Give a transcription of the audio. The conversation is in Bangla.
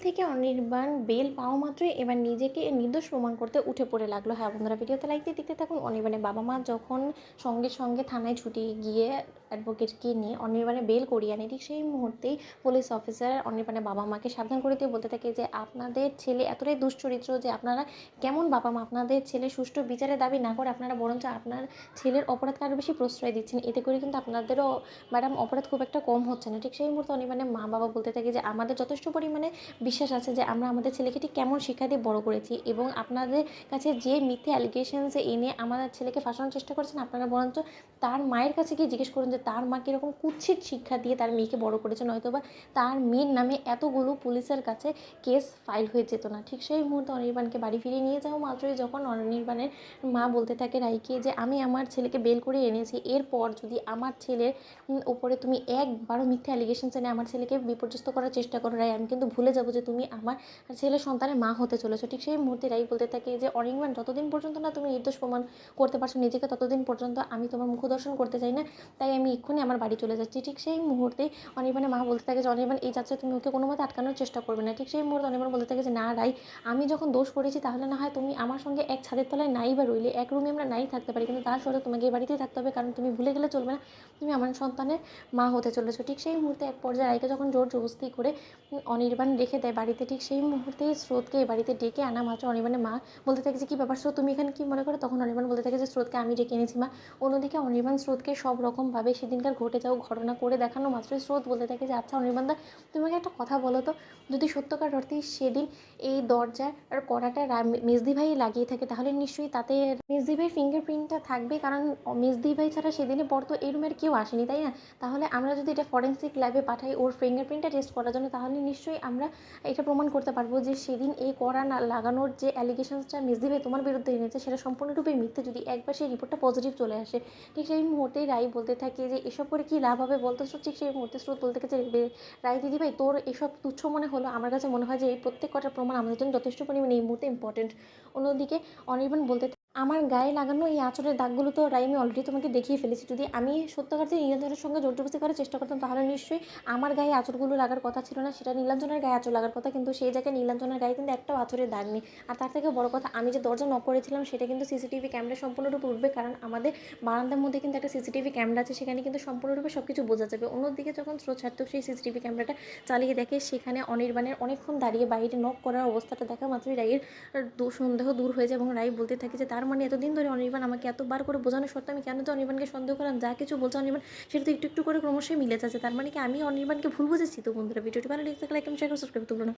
থেকে অনির্বাণ বেল পাওয়া মাত্রই এবার নিজেকে নির্দোষ প্রমাণ করতে উঠে পড়ে লাগলো। হ্যাঁ বন্ধুরা, ভিডিওতে লাইক দিয়ে দেখতে থাকুন। অনির্বাণের বাবা মা যখন সঙ্গে সঙ্গে থানায় ছুটি গিয়ে অ্যাডভোকেটকে নিয়ে অনির্বাণের বেল করিয়ে আনে, ঠিক সেই মুহূর্তেই পুলিশ অফিসার অনির্বাণের বাবা মাকে সাবধান করে দিয়ে বলতে থাকে যে আপনাদের ছেলে এতটাই দুশ্চরিত্র যে আপনারা কেমন বাবা মা, আপনাদের ছেলে সুষ্ঠু বিচারের দাবি না করে আপনারা বরঞ্চ আপনার ছেলের অপরাধকে আরও বেশি প্রশ্রয় দিচ্ছেন। এতে করে কিন্তু আপনাদেরও ম্যাডাম অপরাধ খুব একটা কম হচ্ছে না। ঠিক সেই মুহূর্তে অনির্বাণের মা বাবা বলতে থাকে যে আমাদের যথেষ্ট পরিমাণে বিশ্বাস আছে যে আমরা আমাদের ছেলেকে ঠিক কেমন শিক্ষা দিয়ে বড় করেছি, এবং আপনাদের কাছে যে মিথ্যে অ্যালিগেশনস এনে আমাদের ছেলেকে ফাঁসানোর চেষ্টা করছেন, আপনারা বরঞ্চ তার মায়ের কাছে গিয়ে জিজ্ঞেস করুন যে তার মা কীরকম কুৎসিত শিক্ষা দিয়ে তার মেয়েকে বড় করেছে, নয়তো বা তার মেয়ের নামে এতগুলো পুলিশের কাছে কেস ফাইল হয়ে যেত না। ঠিক সেই মুহূর্তে অনির্বাণকে বাড়ি ফিরিয়ে নিয়ে যাওয়া মাত্রই যখন অনির্বাণের মা বলতে থাকে রাইকে যে আমি আমার ছেলেকে বেল করে এনেছি, এরপর যদি আমার ছেলের উপরে তুমি একবারও মিথ্যে অ্যালিগেশনস এনে আমার ছেলেকে বিপর্যস্ত করার চেষ্টা করো রাই, আমি কিন্তু ভুলে যাবো যে তুমি আমার ছেলের সন্তানের মা হতে চলেছো। ঠিক সেই মুহূর্তে রাই বলতে থাকে যে অনির্বাণ, যতদিন পর্যন্ত না তুমি নির্দোষ প্রমাণ করতে পারছো নিজেকে, ততদিন পর্যন্ত আমি তোমার মুখ দর্শন করতে চাই না, তাই আমি এক্ষুনি আমার বাড়ি চলে যাচ্ছি। ঠিক সেই মুহূর্তেই অনির্বাণের মা বলতে থাকে যে অনির্বাণ এই যাত্রায় তুমি ওকে কোনো মতে আটকানোর চেষ্টা করবে না। ঠিক সেই মুহূর্তে অনির্বাণ বলতে থাকে যে না রাই, আমি যখন দোষ করেছি তাহলে না হয় তুমি আমার সঙ্গে এক ছাদের তলায় নাই বা রইলে, এক রুমে আমরা নাই থাকতে পারি, কিন্তু তার সত্ত্বেও তোমাকে এই বাড়িতেই থাকতে হবে, কারণ তুমি ভুলে গেলে চলবে না তুমি আমার সন্তানের মা হতে চলেছো। ঠিক সেই মুহূর্তে এক পর্যায়ে রাইকে যখন জোর জবরদস্তি করে অনির্বাণ রেখে দেয় বাড়িতে, ঠিক সেই মুহূর্তেই স্রোতকে এই বাড়িতে ডেকে আনা মাত্র অনির্বাণের মা বলতে থাকে যে কী ব্যাপার স্রোত, তুমি এখানে কী মনে করো? তখন অনির্বাণ বলতে থাকে যে স্রোতকে আমি ডেকে এনেছি মা। অন্যদিকে অনির্বাণ স্রোতকে সব রকমভাবে সেদিনকার ঘটে যাওয়া ঘটনা করে দেখানো মাত্রই স্রোত বলতে থাকে যে আচ্ছা অনির্বাণদা, তুমি আমাকে একটা কথা বলো তো, যদি সত্যকার অর্থেই সেদিন এই দরজার আর কড়াটা মেজদি ভাই লাগিয়ে থাকে, তাহলে নিশ্চয়ই তাতে মেজদি ভাইয়ের ফিঙ্গারপ্রিন্টটা থাকবে, কারণ মেজদি ভাই ছাড়া সেদিনে পর তো এই রুমের কেউ আসেনি, তাই না? তাহলে আমরা যদি এটা ফরেন্সিক ল্যাবে পাঠাই ওর ফিঙ্গারপ্রিন্টটা টেস্ট করার জন্য, তাহলে নিশ্চয়ই আমরা এটা প্রমাণ করতে পারবো যে সেদিন এই কড়া লাগানোর যে অ্যালিগেশনসটা মেজদি ভাই তোমার বিরুদ্ধে এনেছে সেটা সম্পূর্ণরূপে মিথ্যে, যদি একবার সেই রিপোর্টটা পজিটিভ চলে আসে। ঠিক সেই মুহূর্তেই রাই বলতে থাকে যে এসব করে কী লাভ হবে বলতো স্রোত? ঠিক সেই মুহূর্তে স্রোত বলতে থাকে যে রাই দিদিভাই, তোর এসব তুচ্ছ মনে হলো, আমার কাছে মনে হয় যে এই প্রত্যেক কটা প্রমাণ আমাদের জন্য যথেষ্ট পরিমাণে এই মুহূর্তে ইম্পর্টেন্ট। অন্যদিকে অনির্বাণ বলতে আমার গায়ে লাগানো এই আঁচড়ের দাগগুলো তো রাই আমি অলরেডি তোমাকে দেখিয়ে ফেলেছি, যদি আমি সত্যকার্যে নীলাঞ্জনের সঙ্গে জোরজবস্তি করার চেষ্টা করতাম তাহলে নিশ্চয়ই আমার গায়ে আঁচড়গুলো লাগার কথা ছিল না, সেটা নীলাঞ্জনের গায়ে আঁচড় লাগার কথা, কিন্তু সেই জায়গায় নীলাঞ্জনের গায়ে কিন্তু একটাও আঁচড়ের দাগ নেই। আর তার থেকে বড় কথা, আমি যে দরজা নক করেছিলাম সেটা কিন্তু সিসিটিভি ক্যামেরা সম্পূর্ণরূপে উঠবে, কারণ আমাদের বারান্দার মধ্যে কিন্তু একটা সিসিটিভি ক্যামেরা আছে, সেখানে কিন্তু সম্পূর্ণরূপে সব কিছু বোঝা যাবে। অন্যদিকে যখন স্রোত সার্থক সেই সিসিটিভি ক্যামেরাটা চালিয়ে দেখে সেখানে অনির্বাণের অনেকক্ষণ দাঁড়িয়ে বাইরে নক করার অবস্থাটা দেখা মাত্রই রাইয়ের সন্দেহ দূর হয়ে যায়, এবং রাই বলতে থাকে যে তার মানে এতদিন ধরে অনির্বাণ আমাকে এতবার করে বোঝানো সত্ত্বেও আমি কেন তো অনির্বাণকে সন্দেহ করলাম, যা কিছু বলছে অনির্বাণ সেটা তো একটু একটু করে ক্রমশই মিলে যাচ্ছে, তার মানে কি আমি অনির্বাণকে ভুল বুঝেছি? তো বন্ধুরা, ভিডিওটি ভালো লেগে থাকলে লাইক এবং শেয়ার করে সাবস্ক্রাইব করতে ভুলো না।